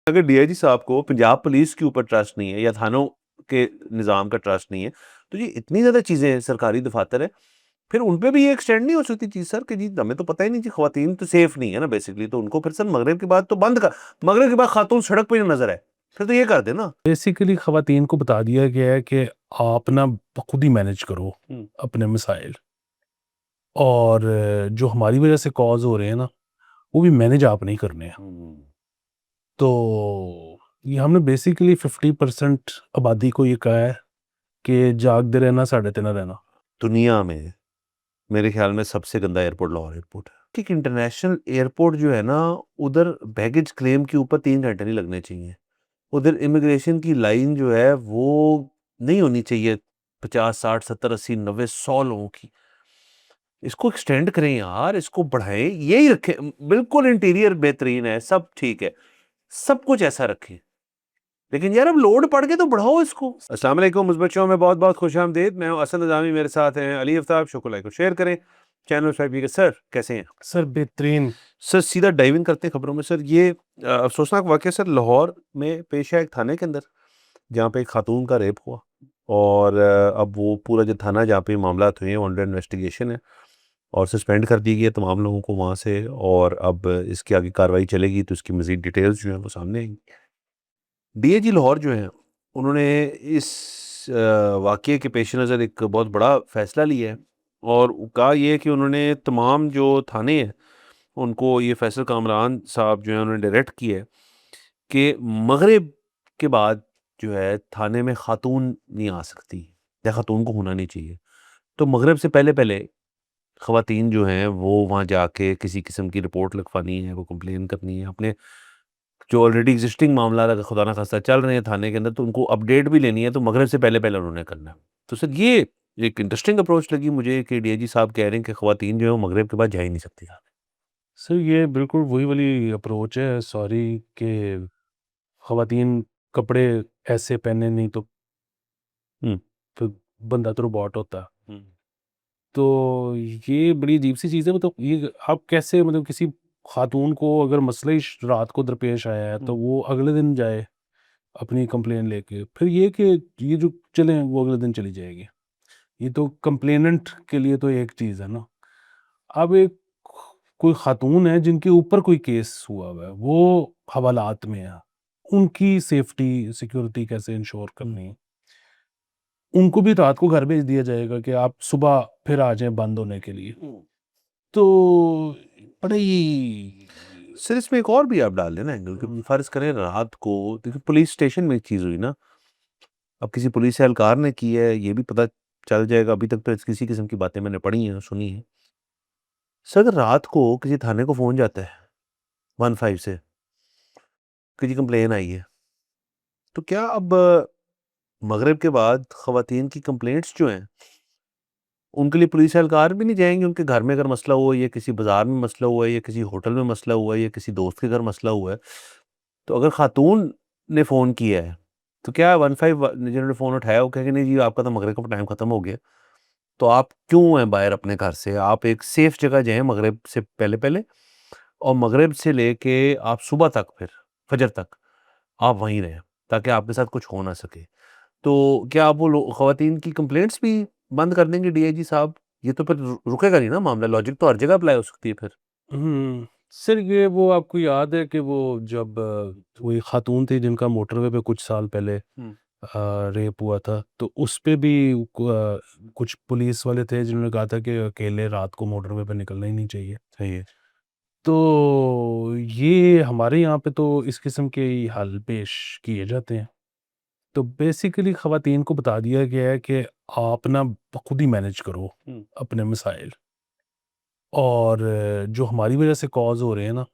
अगर डीआईजी साहब को पंजाब पुलिस के ऊपर ट्रस्ट नहीं है या थानों के निज़ाम का ट्रस्ट नहीं है, तो ये इतनी ज़्यादा चीज़ें सरकारी दफ़ातर है, फिर उन पे भी ये एक्सटेंड नहीं हो सकती चीज़ सर कि जी हमें तो पता ही नहीं जी ख़वातीन तो सेफ नहीं है ना बेसिकली, तो उनको फिर सर मगरिब के बाद तो बंद कर, मगरिब के बाद खातून सड़क पे ही ना नज़र आए, फिर तो ये कर दें ना। बेसिकली ख़वातीन को बता दिया गया है कि आप ना खुद ही मैनेज करो हुँ। अपने मसाइल, और जो हमारी वजह से कॉज़ हो रहे हैं ना, वो भी मैनेज आप नहीं करने हैं। हुँ। तो ये हमने बेसिकली 50% आबादी को ये कहा है कि जागते रहना, साढ़े ते ना रहना। दुनिया में मेरे ख़्याल में सबसे गंदा एयरपोर्ट लाहौर एयरपोर्ट है। एक इंटरनेशनल एयरपोर्ट जो है ना, उधर बैगेज क्लेम के ऊपर 3 घंटे नहीं लगने चाहिए। उधर इमिग्रेशन की लाइन जो है वो नहीं होनी चाहिए 50, 60, 70, 80, 90, 100 लोगों की। इसको एक्सटेंड करें यार, इसको बढ़ाएँ, यही रखें। बिल्कुल इंटीरियर बेहतरीन है, सब ठीक है, सब कुछ ऐसा रखें। लेकिन यार अब लोड पड़ गया तो बढ़ाओ इसको। अस्सलाम वालेकुम, मुस्बत शो में बहुत-बहुत खुशामदीद। मैं हूँ असद निज़ामी, मेरे साथ हैं अली आफ्ताब। शो को लाइक और शेयर करें, चैनल सब्सक्राइब कीजिए। सर कैसे हैं? सर बेहतरीन। सर सीधा डाइव इन करते हैं खबरों में। सर ये अफसोसनाक वाक़या सर लाहौर में पेश आया एक थाने के अंदर, जहाँ पे एक खातून का रेप हुआ और अब वो पूरा जो थाना जहाँ पे मामलात हुए हैं वो अंडर इन्वेस्टिगेशन है और सस्पेंड कर दी गई है तमाम लोगों को वहाँ से, और अब इसकी आगे कार्रवाई चलेगी तो इसकी मज़ीद डिटेल्स जो हैं वो सामने आएँगी। डीआईजी लाहौर जो हैं, उन्होंने इस वाक़ये के पेश नज़र एक बहुत बड़ा फ़ैसला लिया है और कहा ये है कि उन्होंने तमाम जो थाने हैं, उनको ये फैसल कामरान साहब जो हैं उन्होंने डायरेक्ट किया है कि मगरिब के बाद जो है थाने में खातून नहीं आ सकती या खातून को होना नहीं चाहिए। तो मगरिब से पहले-पहले ख़वातीन जो हैं वो वहाँ जाके किसी किस्म की रिपोर्ट लिखवानी है, वो कंप्लेन करनी है, अपने जो ऑलरेडी एग्जिस्टिंग मामला अगर खुदा ना खास्ता चल रहे हैं थाने के अंदर तो उनको अपडेट भी लेनी है, तो मगरिब से पहले-पहले उन्होंने करना है। तो सर ये एक इंटरेस्टिंग अप्रोच लगी मुझे कि डीआईजी साहब कह रहे हैं कि ख़वातीन जो है वो मगरिब के बाद जा ही नहीं सकती। सर ये बिल्कुल वही वाली अप्रोच है, सॉरी, कि ख़वातीन कपड़े ऐसे पहने नहीं तो हुँ, फिर बंदा तो रोबोट होता है। हुँ, तो ये बड़ी अजीब-सी चीज़ है, मतलब ये आप कैसे, मतलब किसी खातून को अगर मसला ही रात को दरपेश आया है, हुँ, तो वो अगले दिन जाए अपनी कंप्लेन लेके। फिर ये कि ये जो चलें वो अगले दिन चली जाएगी। ये तो कंप्लेनेंट के लिए तो एक चीज़ है ना। अब एक कोई खातून है जिनके ऊपर कोई केस हुआ हुआ है, वो हवालात में है। उनकी सेफ्टी, सिक्योरिटी कैसे इंश्योर हुँ। करनी है? उनको भी रात को घर भेज दिया जाएगा कि आप सुबह फिर आ जाएँ बंद होने के लिए। तो बड़ा ही सर इसमें एक और भी आप डाल लें ना एंगल कि फ़र्ज़ करें रात को देखिए पुलिस स्टेशन में एक चीज़ हुई ना, अब किसी पुलिस एहलकार ने की है ये भी पता चल जाएगा, अभी तक तो किसी किस्म की बातें मैंने पढ़ी हैं, सुनी हैं। सर अगर रात को किसी थाने को फ़ोन जाता है 15 से कि जी कंप्लेन आई है, तो क्या अब मगरिब के बाद ख़वातीन की कंप्लेंट्स जो हैं, उनके लिए पुलिस एहलकार भी नहीं जाएँगे? उनके घर में अगर मसला हुआ है या किसी बाज़ार में मसला हुआ है या किसी होटल में मसला हुआ है या किसी दोस्त के घर मसला हुआ है, तो अगर खातून ने फ़ोन किया है, तो क्या 15 जिन्होंने फ़ोन उठाया वो कहेंगे नहीं जी आपका तो मगरिब का टाइम ख़त्म हो गया, तो आप क्यों हैं बाहर अपने घर से? आप एक सेफ जगह जाएँ मगरिब से पहले-पहले और मगरिब से लेके आप सुबह तक फिर फजर तक आप वहीं रहें, ताकि आपके साथ कुछ हो ना सके। तो क्या आप वो लो ख़वातीन की कंप्लेंट्स भी बंद कर देंगे डीआईजी साहब? ये तो फिर रुकेगा नहीं ना मामला, लॉजिक तो हर जगह अप्लाई हो सकती है फिर। सर ये वो आपको याद है कि वो जब वो एक खातून थी जिनका मोटरवे पे कुछ साल पहले हुँ। रेप हुआ था, तो उस पे भी कुछ पुलिस वाले थे जिन्होंने कहा था कि अकेले रात को मोटरवे पे निकलना ही नहीं चाहिए। सही है। तो ये हमारे यहाँ पे तो इस किस्म के ही हल पेश किए जाते हैं। तो बेसिकली ख़वातीन को बता दिया गया है कि आप ना खुद ही मैनेज करो हुँ। अपने मसाइल, और जो हमारी वज़ह से कॉज़ हो रहे हैं ना,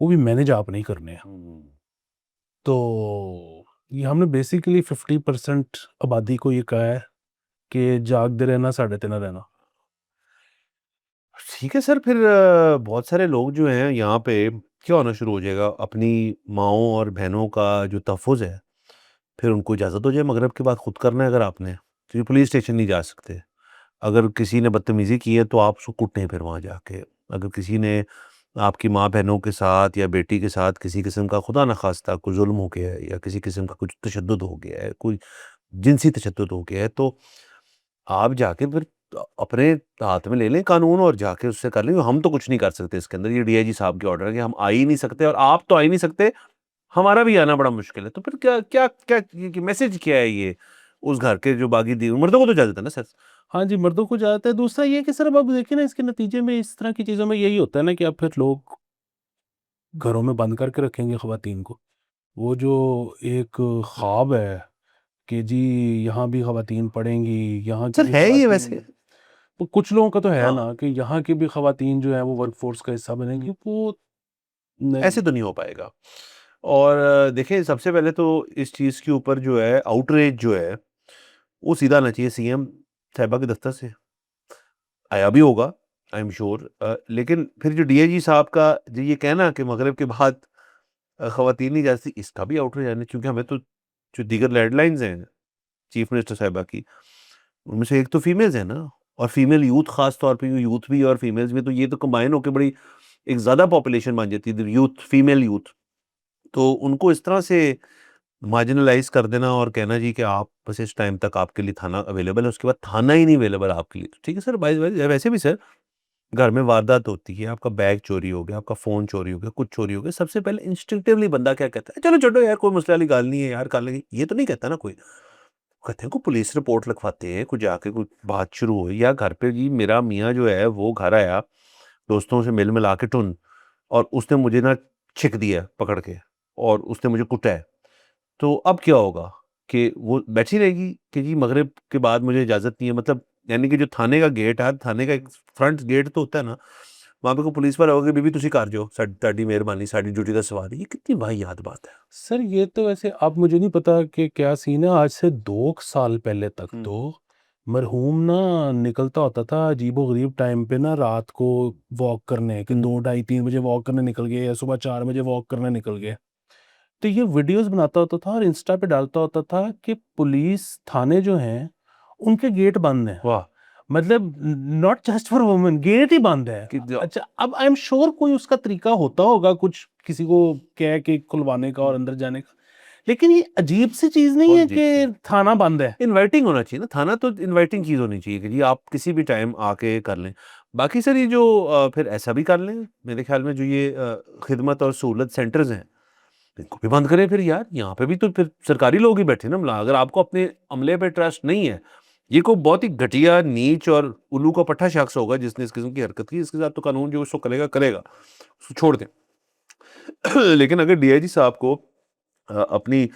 वो भी मैनेज आप नहीं करने हैं। हुँ। तो ये हमने बेसिकली 50% आबादी को ये कहा है कि जागते रहना, साढ़े ते ना रहना। ठीक है सर, फिर बहुत सारे लोग जो हैं यहाँ पे क्या होना शुरू हो जाएगा, अपनी माँओं और बहनों का जो तहफ़्फ़ुज़ है, फिर उनको इजाज़त हो जाए मगरिब के बाद खुद करना है अगर आपने, तो ये पुलिस स्टेशन नहीं जा सकते। अगर किसी ने बदतमीज़ी की है तो आप उसको कुटें फिर वहाँ जाके। अगर किसी ने आपकी माँ बहनों के साथ या बेटी के साथ किसी किस्म का खुदा न खास्ता कोई जुल्म हो गया है या किसी किस्म का कुछ तशद्दुद हो गया है, कोई जिनसी तशद्दुद हो गया है, तो आप जाके फिर अपने हाथ में ले लें कानून और जाके उससे कर लें। हम तो कुछ नहीं कर सकते इसके अंदर, ये डीआईजी साहब के ऑर्डर है कि हम आ ही नहीं सकते और आप तो आ ही नहीं सकते, हमारा भी आना बड़ा मुश्किल है। तो फिर क्या क्या क्या ये मैसेज क्या है ये उस घर के जो बाकी मर्दों को तो इजाज़त है ना सर? हाँ जी, मर्दों को ज़्यादातर। दूसरा ये है कि सर अब देखिए ना, इसके नतीजे में इस तरह की चीज़ों में यही होता है ना कि अब फिर लोग घरों में बंद करके रखेंगे ख़वातीन को। वो जो एक ख़्वाब है कि जी यहाँ भी ख़वातीन पढ़ेंगी, यहाँ की सर भी है ये वैसे? ख़वातीन, तो कुछ लोगों का तो है हाँ। ना कि यहाँ की भी ख़वातीन जो है वो वर्कफ़ोर्स का हिस्सा बनेंगी, वो नहीं। ऐसे तो नहीं हो पाएगा। और देखिए सबसे पहले तो इस चीज़ के ऊपर जो है आउटरीच जो है, वो सीधा आना चाहिए सीएम साहिबा के दफ्तर से। आया भी होगा, आई एम श्योर। लेकिन फिर जो डीआईजी साहब का जो ये कहना कि मगरिब के बाद ख़वातीन नहीं जा सकती, इसका भी आउटरीच आना, क्योंकि हमें तो जो दीगर गाइडलाइंस हैं चीफ मिनिस्टर साहिबा की, उनमें से एक तो फीमेल्स है ना, और फीमेल यूथ खास तौर पे यूथ भी और फीमेल्स भी, तो ये तो कंबाइन होकर बड़ी एक ज़्यादा पॉपुलेशन बन जाती है यूथ, फीमेल यूथ। तो उनको इस तरह से मार्जिनलाइज़ कर देना और कहना जी कि आप बस इस टाइम तक आपके लिए थाना अवेलेबल है, उसके बाद थाना ही नहीं अवेलेबल आपके लिए। तो ठीक है सर, बाय द वे वैसे भी सर घर में वारदात होती है, आपका बैग चोरी हो गया, आपका फ़ोन चोरी हो गया, कुछ चोरी हो गया, सबसे पहले इंस्टिंक्टिवली बंदा क्या कहता है? चलो छोड़ो यार, कोई मसले वाली गल नहीं है यार, कर लेंगे। ये तो नहीं कहता ना कोई। कहते हैं कोई पुलिस रिपोर्ट लिखवाते हैं, कोई जाके कोई बात शुरू हुई, या घर पे जी मेरा मियाँ जो है वो घर आया, दोस्तों से मिल मिला के टुन, और उसने मुझे ना छिक दिया पकड़ के और उसने मुझे कुटा है। तो अब क्या होगा कि वो बैठी रहेगी कि जी मगरिब के बाद मुझे इजाज़त नहीं है, मतलब यानी कि जो थाने का गेट है, थाने का एक फ्रंट गेट तो होता है ना, वहाँ पे कोई पुलिस वाला होगा कि बीबी तुसी कर जाओ, तुहाडी मेहरबानी, साडी ड्यूटी दा सवाल है। ये कितनी वाहियात बात है। सर ये तो वैसे अब मुझे नहीं पता कि क्या सीन है, आज से 2 साल पहले तक हुँ। तो मरहूम ना निकलता होता था अजीबो-गरीब टाइम पे ना, रात को वॉक करने कि हुँ। 2 ढाई 3 बजे वॉक करने निकल गए या सुबह 4 बजे वॉक करने निकल गए। तो ये वीडियोज़ बनाता होता था और इंस्टा पे डालता होता था कि पुलिस थाने जो हैं, उनके गेट बंद हैं। वाह! मतलब not just for women, gate ही बंद है। कि ज अच्छा, अब आई एम श्योर कोई उसका तरीका होता होगा कुछ किसी को कह के खुलवाने का और हुँ। अंदर जाने का। लेकिन ये अजीब सी चीज़ नहीं बहुत है अजीब सी कि थाना बंद है। इनवाइटिंग होना चाहिए ना, थाना तो इनवाइटिंग चीज़ होनी चाहिए कि जी आप किसी भी टाइम आके कर लें। बाकी सर ये जो फिर ऐसा भी कर लें, मेरे ख़्याल में जो ये खिदमत और सहूलत सेंटर्स हैं, इनको भी बंद करें फिर यार। यहाँ पे भी तो फिर सरकारी लोग ही बैठे हैं ना, अगर आपको अपने अमले पे ट्रस्ट नहीं है, ये कोई बहुत ही घटिया, नीच और उल्लू का पट्टा शख्स होगा जिसने इस किस्म की हरकत की, इसके साथ तो कानून जो उसको करेगा, करेगा। उसको छोड़ दें। लेकिन अगर डीआईजी साहब को अपनी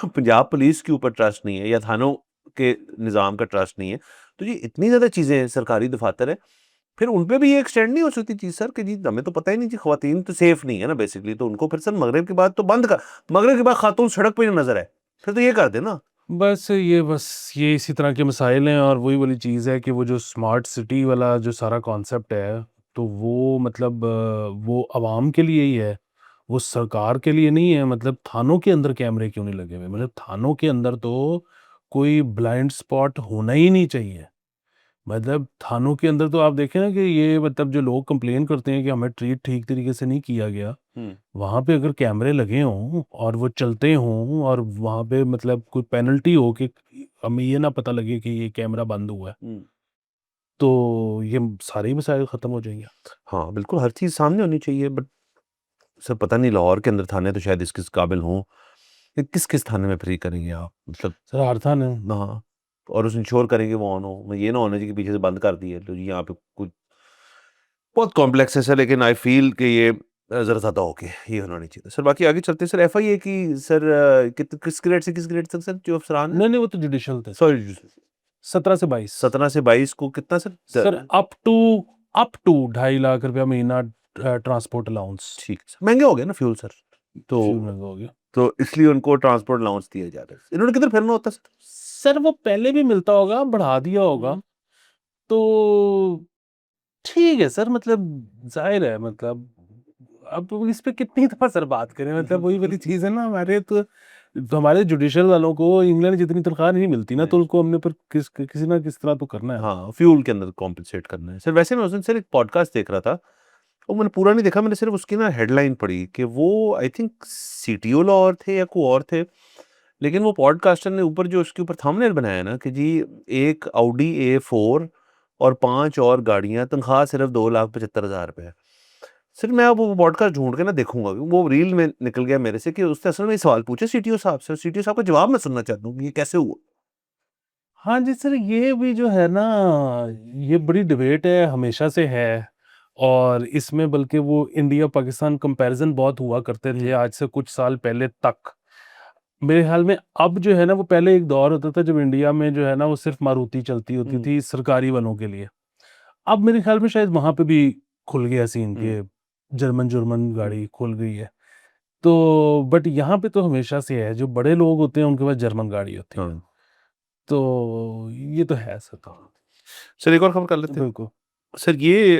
पंजाब पुलिस के ऊपर ट्रस्ट नहीं है या थानों के निज़ाम का ट्रस्ट नहीं है, तो ये इतनी ज़्यादा चीज़ें हैं, सरकारी दफ़ातर है, फिर उन पे भी ये एक्सटेंड नहीं हो सकती चीज़ सर कि जी हमें तो पता ही नहीं जी ख़वातीन तो सेफ नहीं है ना बेसिकली, तो उनको फिर सर मगरिब के बाद तो बंद कर, मगरिब के बाद खातून सड़क पे ही ना नज़र आए, फिर तो ये कर दें ना। बस ये इसी तरह के मसाइल हैं और वही वाली चीज़ है कि वो जो स्मार्ट सिटी वाला जो सारा कॉन्सेप्ट है, तो वो मतलब वो अवाम के लिए ही है, वो सरकार के लिए नहीं है। मतलब थानों के अंदर कैमरे क्यों नहीं लगे हुए? मतलब थानों के अंदर तो कोई ब्लाइंड स्पॉट होना ही नहीं चाहिए। मतलब थानों के अंदर तो आप देखें ना कि ये मतलब जो लोग कंप्लेन करते हैं कि हमें ट्रीट ठीक तरीके से नहीं किया गया, हुँ, वहाँ पे अगर कैमरे लगे हों और वो चलते हों और वहाँ पे मतलब कोई पेनल्टी हो कि हमें ये ना पता लगे कि ये कैमरा बंद हुआ है, हुँ। तो ये सारे ही मसाइल खत्म हो जाएंगे। हाँ, बिल्कुल हर चीज़ सामने होनी चाहिए, बट सर पता नहीं लाहौर के अंदर थाने तो शायद इस काबिल हों, कि किस-किस थाने में फ्री करेंगे आप? मतलब सर हर थाने हाँ, और उसे इंश्योर करेंगे वो ऑन हो। ये ना होना चाहिए कि पीछे से बंद कर दिए, तो जी यहाँ पे कुछ बहुत कॉम्प्लेक्स है सर, लेकिन आई फ़ील कि ये ज़रा ज़्यादा हो गया, ये होना नहीं चाहिए था। सर बाकी आगे चलते हैं सर, एफआईए की सर किस ग्रेड से किस ग्रेड तक सर जो अफसरान हैं? नहीं नहीं, वो तो जुडिशल थे सर। सॉरी 17 से 22 17 से 22 को कितना sir? Sir, up to 2.5 lakh रुपया महीना ट्रांसपोर्ट अलाउंस। ठीक है सर। महँगे हो गए ना फ्यूल सर, फ्यूल तो महंगा हो गया इसलिए उनको ट्रांसपोर्ट अलाउंस दिया जा रहा है। इन्होंने किधर फिरना होता है सर? सर, वो पहले भी मिलता होगा, बढ़ा दिया होगा। हुँ। तो ठीक है सर, मतलब ज़ाहिर है, मतलब अब इस पे कितनी दफ़ा सर बात करें, मतलब वही वाली चीज़ है ना, तो हमारे जुडिशल वालों को इंग्लैंड जितनी तनख्वाह नहीं मिलती ना, नहीं। तो उनको हमने पर किसी ना किस तरह तो करना है। हाँ, फ्यूल के अंदर कॉम्पेंसेट करना है। सर वैसे मैं उस दिन सर एक पॉडकास्ट देख रहा था, वो मैंने पूरा नहीं देखा, मैंने सिर्फ उसकी ना हेडलाइन पढ़ी कि वो आई थिंक सीटीओ लाहौर थे या कोई और थे, लेकिन वो पॉडकास्टर ने ऊपर जो उसके ऊपर थंबनेल बनाया ना कि जी एक ऑडी A4 और 5 और गाड़ियाँ, तनख्वाह सिर्फ 2,75,000 रुपए है। सिर्फ मैं अब वो पॉडकास्ट ढूँढ के ना देखूँगा, वो रील में निकल गया मेरे से कि उसने असल में ये सवाल पूछे सीटीओ साहब से, और सीटीओ साहब का जवाब मैं सुनना चाहता हूँ कि ये कैसे हुआ? हाँ जी सर, ये भी जो है ना, ये बड़ी डिबेट है, हमेशा से है। और इसमें बल्कि वो इंडिया पाकिस्तान कंपैरिजन बहुत हुआ करते थे हुँ, आज से कुछ साल पहले तक। मेरे ख्याल में अब जो है ना, वो पहले एक दौर होता था जब इंडिया में जो है ना वो सिर्फ मारुति चलती होती हुँ, थी सरकारी वालों के लिए। अब मेरे ख्याल में शायद वहाँ पे भी खुल गया सीन हुँ, कि जर्मन हुँ, गाड़ी खुल गई है। तो बट यहाँ पे तो हमेशा से है, जो बड़े लोग होते हैं उनके पास जर्मन गाड़ी होती है। हाँ, तो ये तो है सर। हाँ। सर एक और खबर कर लेते हैं। बिल्कुल। सर ये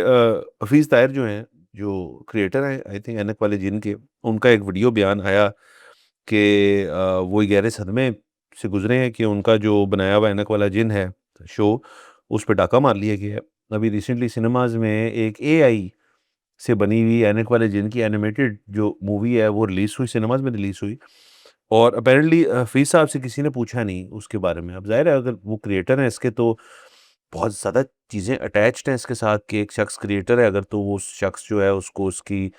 हफीज़ ताहिर जो हैं, जो क्रिएटर हैं आई थिंक ऐनक वाले जिन के, उनका एक वीडियो बयान आया कि वो गहरे सदमे से गुज़रे हैं कि उनका जो बनाया हुआ ऐनक वाला जिन है शो, उस पे डाका मार लिया गया है। अभी रिसेंटली सिनेमाज़ में एक एआई से बनी हुई ऐनक वाले जिन की एनिमेटेड जो मूवी है वो रिलीज़ हुई, सिनेमाज़ में रिलीज़ हुई, और अपैरेंटली हफीज़ साहब से किसी ने पूछा नहीं उसके बारे में। अब ज़ाहिर है अगर वो क्रिएटर हैं इसके तो बहुत ज़्यादा चीज़ें अटैच्ड हैं इसके साथ कि एक शख्स क्रिएटर है अगर, तो वो शख्स जो है उसको उसकी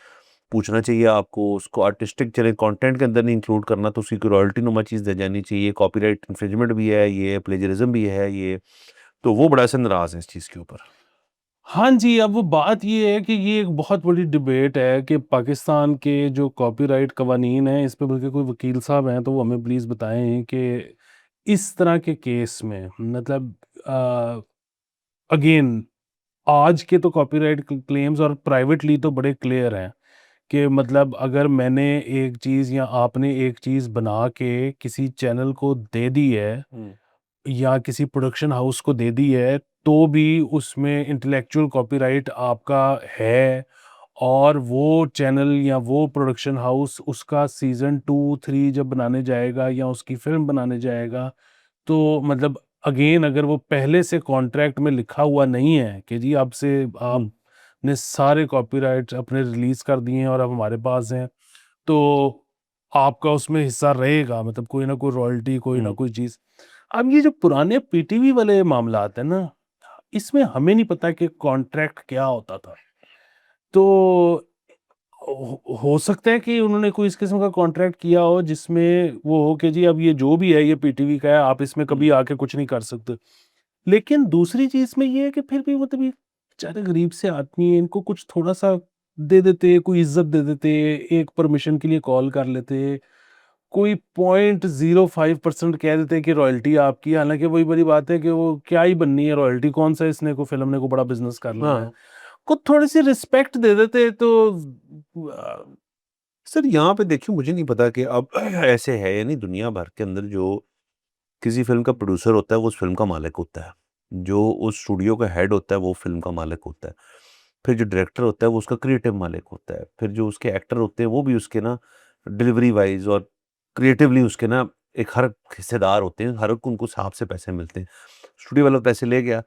पूछना चाहिए आपको, उसको आर्टिस्टिक चले कंटेंट के अंदर नहीं इंक्लूड करना, तो उसकी कोई रॉयल्टी नुमा चीज़ दे जानी चाहिए। कॉपीराइट इन्फ्रिंजमेंट भी है, ये प्लेजरिज्म भी है ये, तो वो बड़ा-सा नाराज़ है इस चीज़ के ऊपर। हाँ जी, अब वो बात ये है कि ये एक बहुत बड़ी डिबेट है कि पाकिस्तान के जो कॉपीराइट कवानीन हैं, इस पे बल्कि कोई वकील साहब हैं, तो वो हमें प्लीज़ बताएँ कि इस तरह के केस में मतलब अगेन आज के तो कॉपीराइट क्लेम्स और प्राइवेटली तो बड़े क्लियर हैं कि मतलब अगर मैंने एक चीज़ या आपने एक चीज़ बना के किसी चैनल को दे दी है हुँ, या किसी प्रोडक्शन हाउस को दे दी है, तो भी उसमें इंटेलेक्चुअल कॉपीराइट आपका है। और वो चैनल या वो प्रोडक्शन हाउस उसका सीज़न 2, 3 जब बनाने जाएगा या उसकी फ़िल्म बनाने जाएगा, तो मतलब अगेन अगर वो पहले से कॉन्ट्रैक्ट में लिखा हुआ नहीं है कि जी अब से हुँ, आपने सारे कॉपीराइट्स अपने रिलीज़ कर दिए हैं और अब हमारे पास हैं, तो आपका उसमें हिस्सा रहेगा, मतलब कोई ना कोई रॉयल्टी, कोई ना हुँ, कोई चीज़। अब ये जो पुराने पीटीवी वाले मामलात हैं ना, इसमें हमें नहीं पता कि कॉन्ट्रैक्ट क्या होता था। तो हो सकता है कि उन्होंने कोई इस किस्म का कॉन्ट्रैक्ट किया हो जिसमें वो हो कि जी अब ये जो भी है ये पीटीवी का है, आप इसमें हुँ, कभी आके कुछ नहीं कर सकते। लेकिन दूसरी चीज़ में ये है कि फिर भी मतलब ये बेचारे गरीब से आदमी हैं, इनको कुछ थोड़ा-सा दे देते, कोई इज़्ज़त दे देते, एक परमिशन के लिए कॉल कर लेते, कोई 0.05% कह देते कि रॉयल्टी आपकी है, हालाँकि वही वाली बात है कि वो क्या ही बननी है रॉयल्टी, कौन-सा इसने को फ़िल्म ने को बड़ा बिज़नेस कर लेना है। हाँ। को थोड़ी-सी रिस्पेक्ट दे देते तो सर यहाँ पे देखिए मुझे नहीं पता कि अब ऐसे है या नहीं, दुनिया भर के अंदर जो किसी फ़िल्म का प्रोड्यूसर होता है वो उस फ़िल्म का मालिक होता है। जो उस स्टूडियो का हेड होता है वो फ़िल्म का मालिक होता है। फिर जो डायरेक्टर होता है वो उसका क्रिएटिव मालिक होता है। फिर जो उसके एक्टर होते हैं वो भी उसके ना डिलीवरी वाइज़ और क्रिएटिवली उसके ना एक हर हिस्सेदार होते हैं। हर एक को उनको हिसाब से पैसे मिलते हैं। स्टूडियो वाला पैसे ले गया,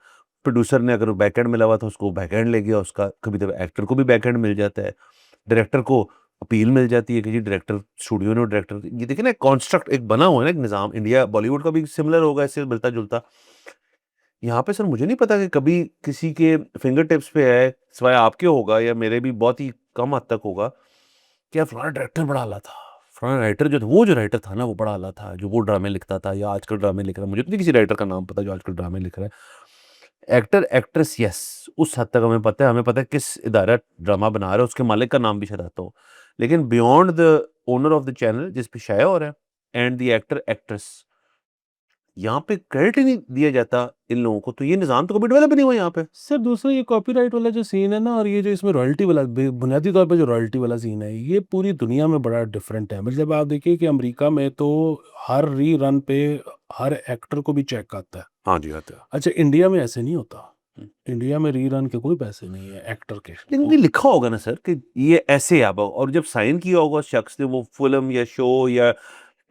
प्रोड्यूसर ने अगर बैकएंड मिला हुआ था उसको बैकएंड ले गया उसका। कभी-कभी एक्टर को भी बैकएंड मिल जाता है। डायरेक्टर को अपील मिल जाती है कि जी डायरेक्टर स्टूडियो ने, डायरेक्टर ये देखिए ना कॉन्स्ट्रक्ट एक बना हुआ है ना एक निज़ाम। इंडिया बॉलीवुड का भी सिमिलर होगा इससे मिलता-जुलता। यहाँ पे सर मुझे नहीं पता कि कभी किसी के फिंगर टिप्स पे है, सिवाय आपके होगा या मेरे भी बहुत ही कम हद तक होगा, कि यार फलाना डायरेक्टर बड़ा आला था। फलाना राइटर जो था, वो जो राइटर था ना वो बड़ा आला था, जो वो ड्रामे लिखता था या आजकल ड्रामे लिख रहा है। मुझे तो नहीं किसी राइटर का नाम पता जो आजकल ड्रामे लिख रहा है। एक्टर, एक्ट्रेस यस, उस हद तक हमें पता है किस इदारा ड्रामा बना रहा है, उसके मालिक का नाम भी शायद आता हो। लेकिन beyond the owner of the channel जिस पे शाया हो रहा है एंड द एक्टर, एक्ट्रेस, यहाँ पे क्रेडिट ही नहीं दिया जाता इन लोगों को, तो ये निज़ाम तो कभी डेवलप ही नहीं हुआ यहाँ पे। सर दूसरा ये कॉपीराइट वाला जो सीन है ना, और ये जो इसमें रॉयल्टी वाला बुनियादी तौर पे जो रॉयल्टी वाला सीन है, ये पूरी दुनिया में बड़ा डिफरेंट है। मतलब आप देखिए कि अमेरिका में तो हर रीरन पे हर एक्टर को भी चेक आता है। हाँ जी, आता है। अच्छा, इंडिया में ऐसे नहीं होता। हुँ। इंडिया में रीरन के कोई पैसे नहीं है एक्टर के। लेकिन ये लिखा होगा ना सर कि ये ऐसे अब, और जब साइन किया होगा उस शख्स ने वो फ़िल्म या शो या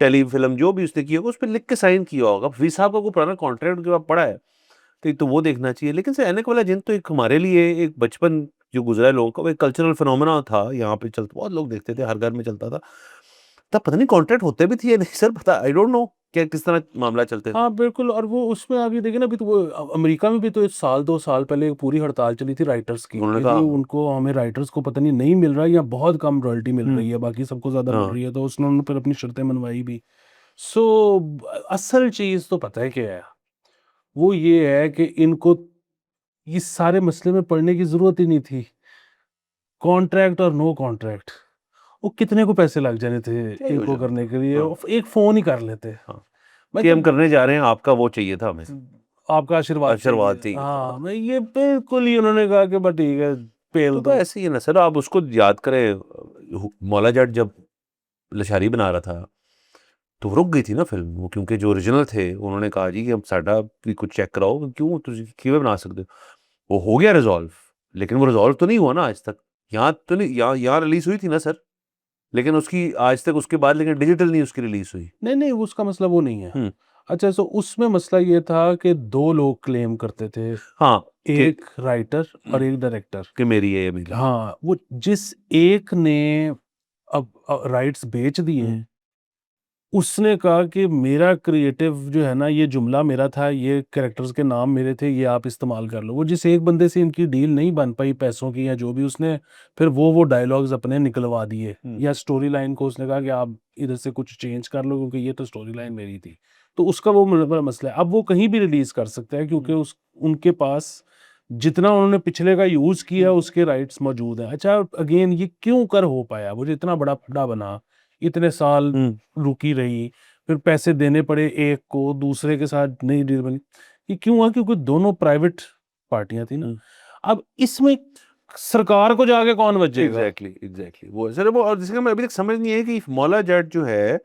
टेलीफ़िल्म जो भी उसने किया होगा, उस पे लिख के साइन किया होगा। फ़रीद साहब का कोई पुराना कॉन्ट्रैक्ट उनके पास पड़ा है, तो एक तो वो देखना चाहिए। लेकिन सर ऐनक वाला जिन तो एक हमारे लिए एक बचपन जो गुजरा है लोगों का, वो एक कल्चरल फिनोमेना था, यहाँ पे चलता, बहुत लोग देखते थे, हर घर में चलता था। तब पता नहीं कॉन्ट्रैक्ट होते भी थे या नहीं सर, पता आई डोंट नो क्या किस तरह मामला चलते थे। हाँ, बिल्कुल। और वो उसमें आप ये देखिए ना, अभी तो वो अमेरिका में भी तो 1 साल 2 साल पहले एक पूरी हड़ताल चली थी राइटर्स की उन्होंने कि जी कहा उनको, हमें राइटर्स को पता नहीं मिल रहा है या बहुत कम रॉयल्टी मिल रही है, बाकी सबको ज़्यादा मिल हाँ रही है, तो उन्होंने फिर अपनी शर्तें मनवाई भी। सो असल चीज़ तो पता है क्या है? वो ये है कि इनको इस सारे मसले में पड़ने की ज़रूरत ही नहीं थी। कॉन्ट्रैक्ट और नो कॉन्ट्रैक्ट, वो कितने को पैसे लग जाने थे क्या ही हो इनको जाना करने था। के लिए, हाँ एक फ़ोन ही कर लेते। हाँ कि हम मतलब करने जा रहे हैं, आपका वो चाहिए था हमें, आपका आशीर्वाद आशीर्वाद चाहिए। चाहिए था। हाँ, मैं ये बिल्कुल ही उन्होंने कहा कि बस ठीक है, पेल तो दो। ऐसे ही है ना सर, आप उसको याद करें, मौला जट जब लशारी बना रहा था तो रुक गई थी ना फिल्म वो, क्योंकि जो ओरिजिनल थे उन्होंने कहा जी कि हम साडा भी कुछ चेक कराओ, क्यों तुझे किਵੇਂ बना सकते हो। वो हो गया रिजॉल्व, लेकिन वो रिजॉल्व तो नहीं हुआ ना आज तक। यहाँ तो नहीं, यहाँ यहाँ रिलीज हुई थी ना सर, लेकिन उसकी आज तक उसके बाद लेकिन डिजिटल नहीं उसकी रिलीज हुई। नहीं, उसका मसला वो नहीं है। हम्म। अच्छा, सो उसमें मसला ये था कि 2 लोग क्लेम करते थे, हाँ कि एक राइटर और एक डायरेक्टर। कि मेरी है ये मेरी। हाँ, वो जिस एक ने अब राइट्स बेच दिए, हम्म। उसने कहा कि मेरा क्रिएटिव जो है ना, ये जुमला मेरा था, ये कैरेक्टर्स के नाम मेरे थे, ये आप इस्तेमाल कर लो। वो जिस एक बंदे से इनकी डील नहीं बन पाई पैसों की या जो भी, उसने फिर वो डायलॉग्स अपने निकलवा दिए, या स्टोरी लाइन को उसने कहा कि आप इधर से कुछ चेंज कर लो क्योंकि ये तो स्टोरी लाइन मेरी थी। तो उसका वो बड़ा मसला है। अब वो कहीं भी रिलीज कर सकते हैं क्योंकि उस उनके पास जितना उन्होंने पिछले का यूज किया उसके राइट्स मौजूद हैं। अच्छा, अगेन ये क्यों कर हो पाया? वो जो इतना बड़ा फंडा बना, इतने साल हम्म। रुकी रही, फिर पैसे देने पड़े एक को, दूसरे के साथ नई डील बनी। ये क्यों हुआ? क्योंकि दोनों प्राइवेट पार्टियां थी ना। हम्म। अब इसमें सरकार को जाके कौन बचेगा? एग्जैक्टली वो सर, वो और जिसका मैं अभी तक समझ नहीं है कि मौला जट जो है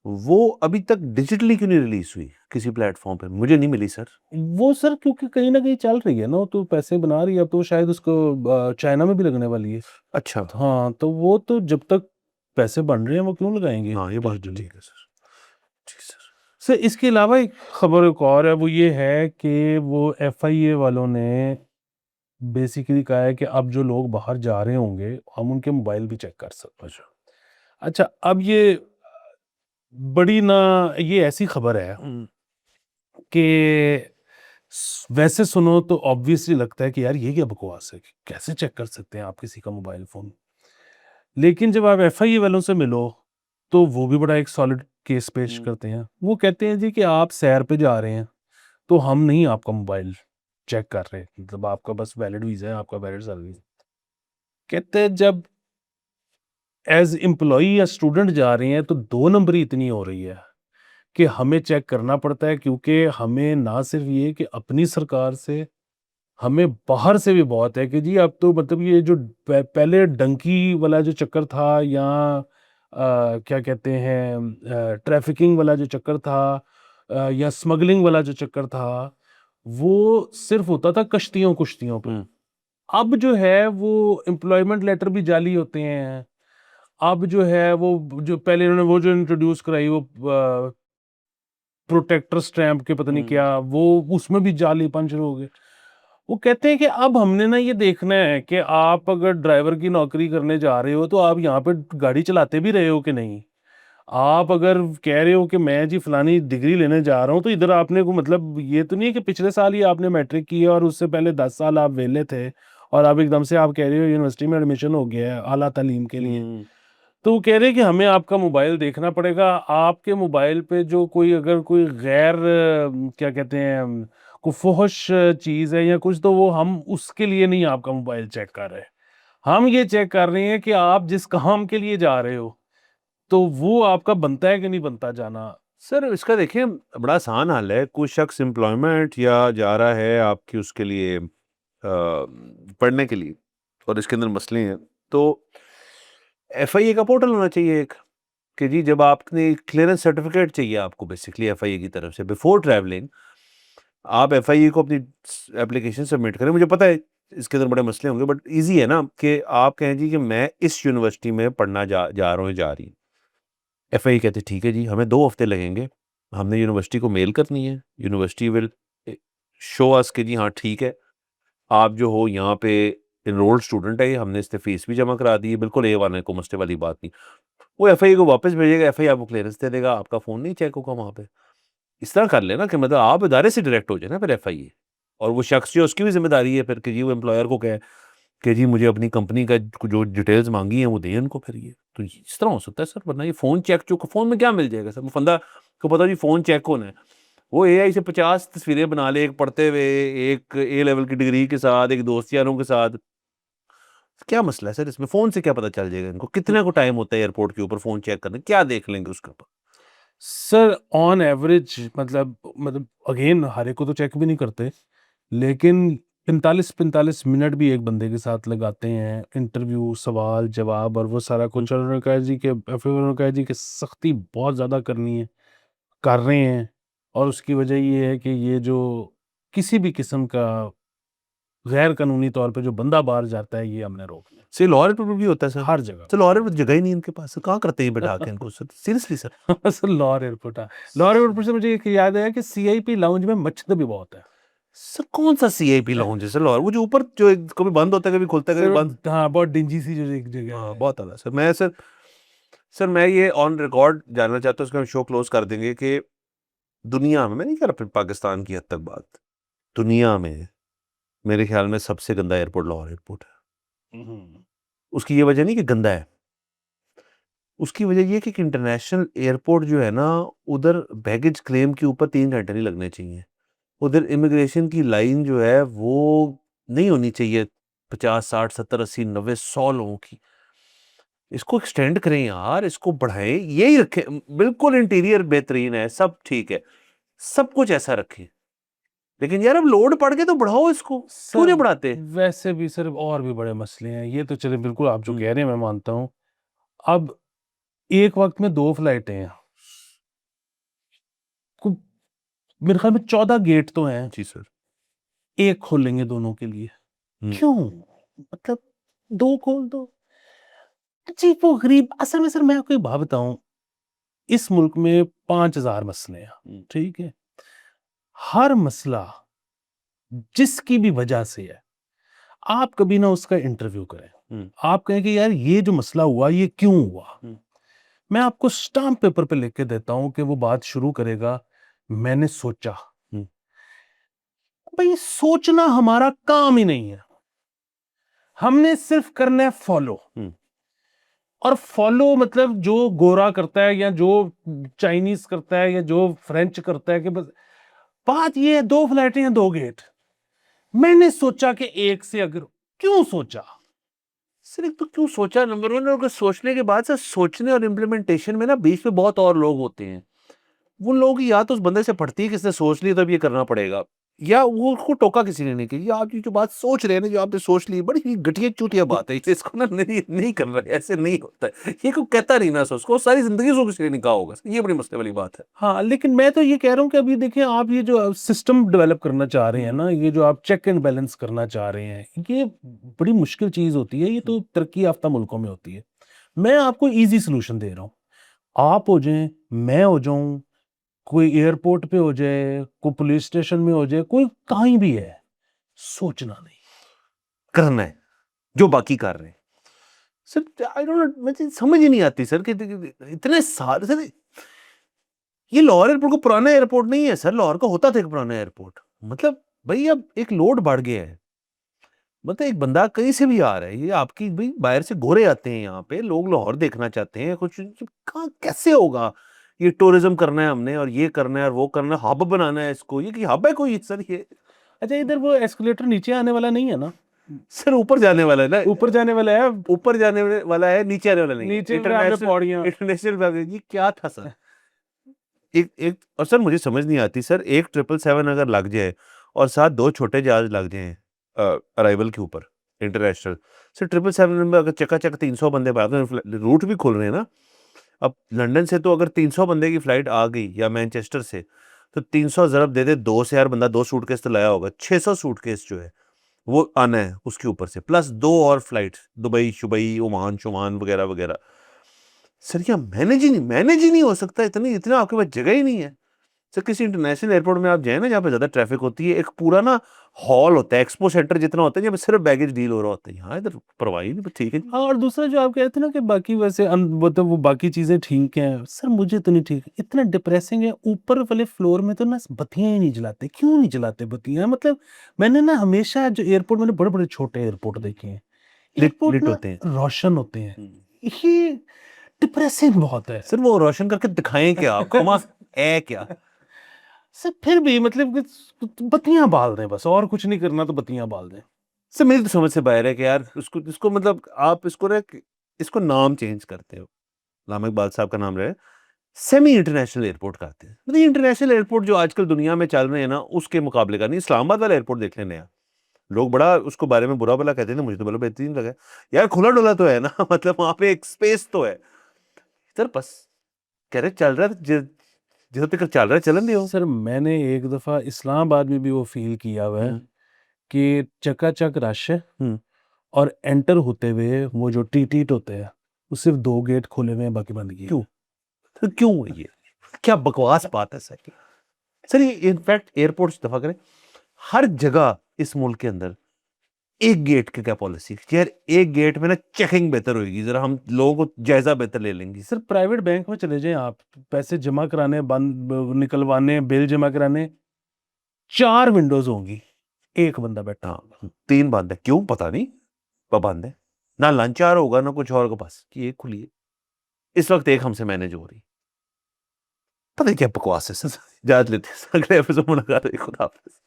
वो अभी तक डिजिटली क्यों नहीं रिलीज हुई किसी प्लेटफॉर्म पे, मुझे नहीं मिली सर। वो सर क्योंकि कहीं ना कहीं चल रही है ना, वो तो पैसे बना रही है। अब तो शायद उसको चाइना में भी लगने वाली है। अच्छा। हाँ, तो वो तो जब तक पैसे बन रहे हैं वो क्यों लगाएंगे हाँ ये बात तो डिजिटली? ठीक है सर। जी सर। सर इसके अलावा एक खबर एक और है, वो ये है कि वो एफआईए वालों ने बेसिकली कहा है कि अब जो लोग बाहर जा रहे होंगे हम उनके मोबाइल भी चेक कर सकते हैं। अच्छा। अच्छा, अब ये बड़ी ना, ये ऐसी खबर है कि वैसे सुनो तो ऑब्वियसली लगता है कि यार ये क्या बकवास है, कि कैसे चेक कर सकते हैं आप किसी का मोबाइल फोन? लेकिन जब आप एफआईए वालों से मिलो तो वो भी बड़ा एक सॉलिड केस पेश करते हैं। वो कहते हैं जी कि आप सैर पे जा रहे हैं तो हम नहीं आपका मोबाइल चेक कर रहे, मतलब आपका बस वैलिड वीजा है, आपका वैलिड सर्विस। कहते हैं जब एज एम्प्लॉई या स्टूडेंट जा रहे हैं तो 2 नंबरी इतनी हो रही है कि हमें चेक करना पड़ता है, क्योंकि हमें ना सिर्फ ये कि अपनी सरकार से, हमें बाहर से भी बहुत है कि जी अब तो मतलब ये जो पहले डंकी वाला जो चक्कर था, या क्या कहते हैं ट्रैफिकिंग वाला जो चक्कर था, या स्मगलिंग वाला जो चक्कर था, वो सिर्फ होता था कश्तियों कुश्तियों पे। अब जो है वो एम्प्लॉयमेंट लेटर भी जाली होते हैं। अब जो है वो जो पहले इन्होंने वो जो इंट्रोड्यूस कराई, वो प्रोटेक्टर स्टैंप के पता नहीं क्या, वो उसमें भी जालीपन शुरू हो गए। वो कहते हैं कि अब हमने ना ये देखना है कि आप अगर ड्राइवर की नौकरी करने जा रहे हो तो आप यहाँ पे गाड़ी चलाते भी रहे हो कि नहीं। आप अगर कह रहे हो कि मैं जी फलानी डिग्री लेने जा रहा हूँ, तो इधर आपने को मतलब ये तो नहीं है कि पिछले साल ही आपने मैट्रिक की है और उससे पहले 10 साल आप वेले थे और अब एकदम से आप कह रहे हो यूनिवर्सिटी में एडमिशन हो गया है आला तालीम के लिए। तो वो कह रहे हैं कि हमें आपका मोबाइल देखना पड़ेगा। आपके मोबाइल पे जो कोई अगर कोई गैर क्या कहते हैं कोई फुहश चीज़ है या कुछ, तो वो हम उसके लिए नहीं आपका मोबाइल चेक कर रहे। हम ये चेक कर रहे हैं कि आप जिस काम के लिए जा रहे हो तो वो आपका बनता है कि नहीं बनता जाना। सर इसका देखिए बड़ा आसान हल है, कोई शख्स एम्प्लॉयमेंट या जा रहा है आपकी उसके लिए पढ़ने के लिए और इसके अंदर मसले हैं, तो एफआईए का पोर्टल होना चाहिए एक, कि जी जब आपने क्लियरेंस सर्टिफिकेट चाहिए आपको बेसिकली एफआईए की तरफ से बिफोर ट्रैवलिंग, आप एफआईए को अपनी एप्लीकेशन सबमिट करें। मुझे पता है इसके अंदर बड़े मसले होंगे, बट ईजी है ना कि आप कहें जी कि मैं इस यूनिवर्सिटी में पढ़ना जा रहा हूँ, जा रही हूँ। एफआईए कहते ठीक है जी, हमें 2 हफ्ते लगेंगे, हमने यूनिवर्सिटी को मेल करनी है, यूनिवर्सिटी विल शो अस कि जी हाँ ठीक है, आप जो हो यहाँ पे एनरोल्ड स्टूडेंट है ये, हमने इसने फीस भी जमा करा दी है, बिल्कुल A1 है, कोई मसले वाली बात नहीं। वो एफआई को वापस भेजेगा, एफआई आपको क्लियरेंस दे देगा, आपका फ़ोन नहीं चेक होगा वहाँ पे। इस तरह कर लेना कि मतलब आप इदारे से डायरेक्ट हो जाए ना फिर एफआई, और वो शख्स जो है उसकी भी ज़िम्मेदारी है फिर कि जी वो एम्प्लॉयर को कहे कि जी मुझे अपनी कंपनी का जो डिटेल्स माँगी हैं वो दें उनको फिर ये। तो इस तरह हो सकता है सर, वरना ये फ़ोन चेक जो फ़ोन में क्या मिल जाएगा सर? वो फंदा को पता जी फ़ोन चेक होना है। वो एआई से 50 तस्वीरें बना ले, एक पढ़ते हुए, एक ए लेवल की डिग्री के साथ, एक दोस्त यारों के साथ। क्या मसला है सर इसमें? फ़ोन से क्या पता चल जाएगा इनको? कितने को टाइम होता है एयरपोर्ट के ऊपर फ़ोन चेक करने? क्या देख लेंगे उसके ऊपर? सर ऑन एवरेज मतलब अगेन हर एक को तो चेक भी नहीं करते, लेकिन 45-45 मिनट भी एक बंदे के साथ लगाते हैं, इंटरव्यू, सवाल, जवाब और वो सारा हुँ, कुछ। और उन्होंने कहा जी कि फिर उन्होंने कहा जी कि सख्ती बहुत ज़्यादा करनी है, कर रहे हैं। और उसकी वजह ये है कि ये जो किसी भी किस्म का गैर कानूनी तौर पे जो बंदा बाहर जाता है, ये हमने रोकना है, सर लॉ रिपोर्ट भी होता है सर? हर जगह सर पे। लॉ रिपोर्ट जगह ही नहीं इनके पास, सर कहाँ करते हैं ये बैठा के इनको sir? Seriously sir? Sir Lahore airport, हाँ। लाहौर एयरपोर्ट से मुझे एक याद आया कि सीआईपी लाउंज में मच्छर भी बहुत है। सर कौन-सा सीआईपी लाउंज है सर लाहौर? वो जो ऊपर जो एक कभी बंद होता है, कभी खुलता है, कभी सर बंद। हाँ, बहुत डिंजी सी जो एक जगह हाँ, है। बहुत आला सर। मैं ये ऑन रिकॉर्ड जानना चाहता हूँ, उसका हम शो क्लोज़ कर देंगे कि दुनिया में, मैं नहीं कह रहा फिर पाकिस्तान की हद तक बात, दुनिया में मेरे ख्याल में सबसे गंदा एयरपोर्ट लाहौर एयरपोर्ट है। हुँ। उसकी ये वजह नहीं कि गंदा है, उसकी वजह ये है कि एक इंटरनेशनल एयरपोर्ट जो है ना, उधर बैगेज क्लेम के ऊपर 3 घंटे नहीं लगने चाहिए। उधर इमिग्रेशन की लाइन जो है वो नहीं होनी चाहिए 50, 60, 70, 80, 90, 100 लोगों की। इसको एक्सटेंड करें यार, इसको बढ़ाएँ, यही रखें, बिल्कुल इंटीरियर बेहतरीन है, सब ठीक है, सब कुछ ऐसा रखें। लेकिन यार अब लोड पड़ के तो बढ़ाओ इसको, क्यों सर नहीं बढ़ाते? वैसे भी सर और भी बड़े मसले हैं। ये तो चलिए बिल्कुल आप जो हुँ, कह रहे हैं मैं मानता हूँ। अब एक वक़्त में 2 फ्लाइटें हैं। कु मेरे ख़्याल में 14 गेट तो हैं, जी सर। 1 खोलेंगे दोनों के लिए। हुँ, क्यों? मतलब 2 खोल दो। अजीबो-गरीब असल में सर मैं आपको एक बात बताऊँ, इस मुल्क में 5000 मसले हैं, हुँ, ठीक है? हर मसला जिसकी भी वजह से है, आप कभी ना उसका इंटरव्यू करें। हुँ, आप कहें कि यार ये जो मसला हुआ, ये क्यों हुआ? हुँ, मैं आपको स्टाम्प पेपर पे लिख के देता हूँ कि वो बात शुरू करेगा, मैंने सोचा। हुँ, भई सोचना हमारा काम ही नहीं है। हमने सिर्फ़ करना है फ़ॉलो। हुँ। और फ़ॉलो मतलब जो गोरा करता है या जो चाइनीज़ करता है या जो फ्रेंच करता है कि बस बात ये है 2 फ्लैटें हैं 2 गेट। मैंने सोचा कि 1 से अगर क्यों सोचा? सर एक तो क्यों सोचा नंबर 1, और अगर सोचने के बाद सर सोचने और इम्प्लीमेंटेशन में ना बीच में बहुत और लोग होते हैं। उन लोगों की याद तो उस बंदे से पड़ती है कि इसने सोच ली तो अब ये करना पड़ेगा। या वो उसको टोका किसी ने नहीं कि ये आप ये जो बात सोच रहे हैं ना, जो आपने सोच ली, बड़ी ही घटिया चूतिया बात है। इसको ना नहीं नहीं करना है, ऐसे नहीं होता है। ये कोई कहता नहीं ना उसको, सारी ज़िंदगी उसको किसी ने नहीं कहा होगा। ये बड़ी मसले वाली बात है। हाँ, लेकिन मैं तो ये कह रहा हूँ कि अभी देखिए आप ये जो सिस्टम डेवलप करना चाह रहे हैं हुँ, ना, ये जो आप चेक एंड बैलेंस करना चाह रहे हैं, ये बड़ी मुश्किल चीज़ होती है, ये हुँ, तो तरक्की याफ़्ता मुल्कों में होती है। मैं आपको ईज़ी सॉल्यूशन दे रहा हूँ। आप हो जाएँ, मैं हो जाऊँ, कोई एयरपोर्ट पे हो जाए, कोई पुलिस स्टेशन में हो जाए, कोई कहीं भी है, सोचना नहीं। करना है, जो बाकी कर रहे हैं। सर आई डोंट नो, मुझे समझ ही नहीं आती सर कि इतने सारे सर, ये लाहौर एयरपोर्ट को पुराना एयरपोर्ट नहीं है सर, लाहौर का होता था एक पुराना एयरपोर्ट। मतलब भई अब एक लोड बढ़ गया है। मतलब एक बंदा कहीं से भी आ रहा है, ये आपकी भई बाहर से गोरे आते हैं यहाँ पे, लोग लाहौर देखना चाहते हैं, कुछ कहाँ कैसे होगा? ये टूरिज़्म करना है हमने और ये करना है और वो करना है, हब बनाना है इसको, ये कि हब है कोई सर ये? अच्छा इधर वो एस्केलेटर नीचे आने वाला नहीं है ना? सर ऊपर जाने वाला है ना, ऊपर जाने वाला है, ऊपर जाने वाला है, नीचे आने वाला नहीं है। नीचे पे आपने इंटरनेशनल पौड़ियाँ। इंटरनेशनल ये क्या था सर? एक एक और सर मुझे समझ नहीं आती सर, एक 777 अगर लग जाए और साथ 2 छोटे जहाज लग जाएँ अराइवल के ऊपर इंटरनेशनल, सर 777 में अगर चकाचक 300 बंदे बैठते हैं, रूट भी खुल रहे हैं ना, अब लंदन से तो अगर 300 बंदे की फ्लाइट आ गई या मैनचेस्टर से, तो 300 ज़रब दे दे 2 से, यार बंदा 2 सूटकेस तो लाया होगा, 600 सूटकेस जो है वो आना है उसके ऊपर से, प्लस 2 और फ्लाइट्स दुबई-शुबई, ओमान-शोमान वगैरह-वगैरह। सर क्या मैनेज ही नहीं हो सकता, इतनी इतना आपके पास जगह ही नहीं है। सर किसी इंटरनेशनल एयरपोर्ट में आप जाए ना, जहाँ पे ज़्यादा ट्रैफिक होती है, एक पूरा ना हॉल होता है, एक्सपो सेंटर जितना होता है, जहाँ पे सिर्फ बैगेज डील हो रहा होता है। यहाँ इधर परवाह ही नहीं, बस ठीक है जी। हाँ, और दूसरा जो आप कह रहे थे ना कि बाकी वैसे मतलब वो बाकी चीज़ें ठीक हैं, सर मुझे तो नहीं ठीक, इतना डिप्रेसिंग है। ऊपर वाले फ्लोर में तो ना बत्तियाँ ही नहीं जलाते, क्यों नहीं जलाते बत्तियाँ? मतलब मैंने ना हमेशा जो एयरपोर्ट, मैंने बड़े-बड़े छोटे एयरपोर्ट देखे हैं, लिट एयरपोर्ट लिट ना होते हैं। रोशन होते हैं, हम्म। ये डिप्रेसिंग बहुत है। सर वो रोशन करके दिखाएं क्या आप, खुमा है क्या? सर फिर भी मतलब कि बत्तियाँ बाल दें बस, और कुछ नहीं करना तो बत्तियाँ बाल दें। सर मेरी तो समझ से बाहर है कि यार उसको इसको मतलब आप इसको ना, इसको नाम चेंज करते हो, लामा इकबाल साहब का नाम रहे, सेमी इंटरनेशनल एयरपोर्ट करते हैं। मतलब इंटरनेशनल एयरपोर्ट जो आजकल दुनिया में चल रहे हैं ना, उसके मुकाबले का नहीं। इस्लामाबाद वाला एयरपोर्ट देख लेने यार, लोग बड़ा उसको बारे में बुरा भला कहते हैं, मुझे तो बड़ा बेहतरीन लगा यार, खुला डुला तो है ना मतलब वहां पे एक स्पेस तो है। सर बस कह रहे चल रहा है, जिधर तक चल रहा है चलन दो। सर मैंने एक दफ़ा इस्लामाबाद में भी वो फ़ील किया हुआ है हम्म। कि चकाचक रश है, हम्म। और एंटर होते हुए वो जो टी-टीट होते हैं, वो सिर्फ़ 2 गेट खोले हुए हैं, बाकी बंद किए हुए क्यों? हैं। तो क्यों है ये? क्या बकवास बात है सर ये। सर ये इनफैक्ट एयरपोर्ट्स दफा करें, हर जगह इस मुल्क के अंदर एक गेट की क्या पॉलिसी है? यार एक गेट में ना चेकिंग बेहतर होगी, जरा हम लोगों को जायजा बेहतर ले लेंगे। सर प्राइवेट बैंक में चले जाएँ आप, पैसे जमा कराने, बंद ब निकलवाने, बिल जमा कराने, 4 विंडोज़ होंगी, 1 बंदा बैठा होगा। हाँ, 3 बंद है, क्यों पता नहीं, पर बंद है। ना लंच आवर होगा ना कुछ और का, बस कि एक खुली है। इस वक्त एक हमसे मैनेज हो रही, पता नहीं क्या बकवास है सर। इजाजत लेते हैं, अगले एपिसोड में मुलाकात होगी। खुदा हाफिज।